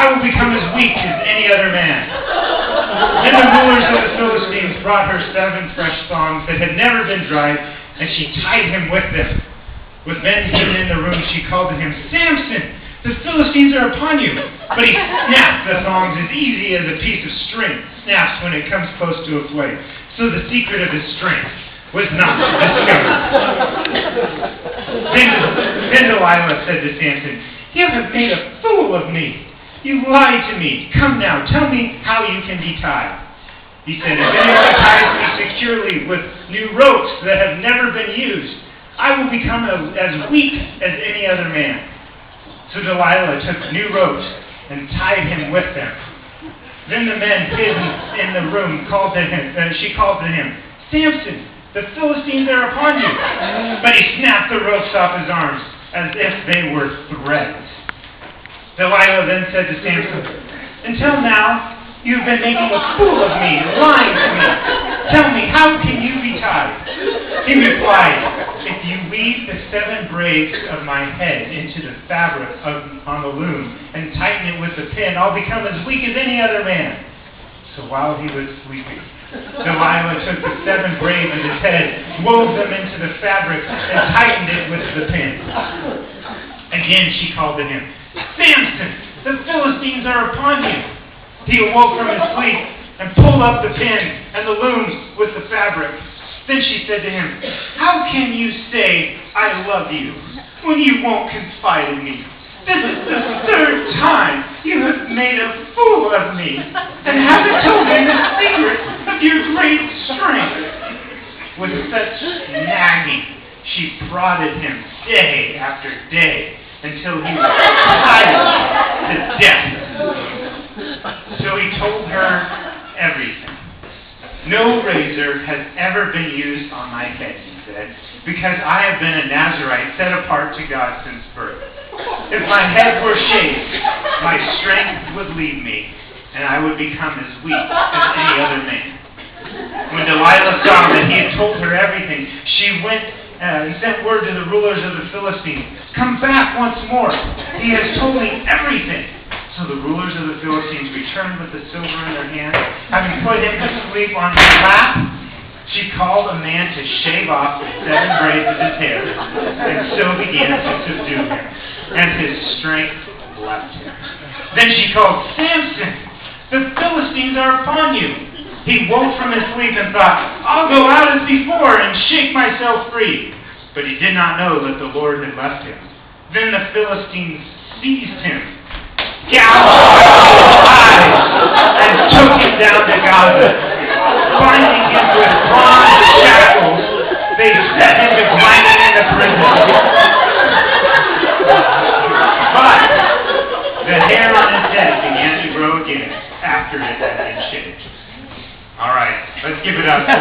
I will become as weak as any other man. Then the rulers of the Philistines brought her 7 fresh thongs that had never been dried, and she tied him with them. With men hidden in the room, she called to him, Samson, the Philistines are upon you. But he snapped the thongs as easy as a piece of string snaps when it comes close to a flame. So the secret of his strength was not discovered. Then Delilah said to Samson, you have made a fool of me. You lied to me. Come now, tell me how you can be tied. He said, if anyone ties me securely with new ropes that have never been used, I will become as weak as any other man. So Delilah took new ropes and tied him with them. Then the men hidden in the room she called to him, Samson, the Philistines are upon you. But he snapped the ropes off his arms as if they were threads. Delilah then said to Samson, until now, you've been making a fool of me, lying to me. Tell me, how can you be tied? He replied, if you weave the 7 braids of my head into the fabric on the loom and tighten it with the pin, I'll become as weak as any other man. So while he was sleeping, Delilah took the 7 braids of his head, wove them into the fabric, and tightened it with the pin. Again she called to him, Samson, the Philistines are upon you. He awoke from his sleep and pulled up the pin and the looms with the fabric. Then she said to him, how can you say, I love you, when you won't confide in me? This is the 3rd time you have made a fool of me, and haven't told me the secret of your great strength. With such nagging, she prodded him day after day, until he was tired to death. So he told her everything. No razor has ever been used on my head, he said, because I have been a Nazirite set apart to God since birth. If my head were shaved, my strength would leave me, and I would become as weak as any other man. When Delilah saw that he had told her everything, she went and sent word to the rulers of the Philistines, come back once more. He has told me everything. So the rulers of the Philistines returned with the silver in their hands. Having put him to sleep on his lap, she called a man to shave off the 7 braids of his hair, and so began to subdue him, and his strength left him. Then she called, Samson, the Philistines are upon you. He woke from his sleep and thought, I'll go out as before and shake myself free. But he did not know that the Lord had left him. Then the Philistines seized him, gouged his eyes, and took him down to Gaza. Binding him with bronze shackles, they set him to grinding in the prison. But the hair on his head began to grow again after it had been shaved. All right, let's give it up for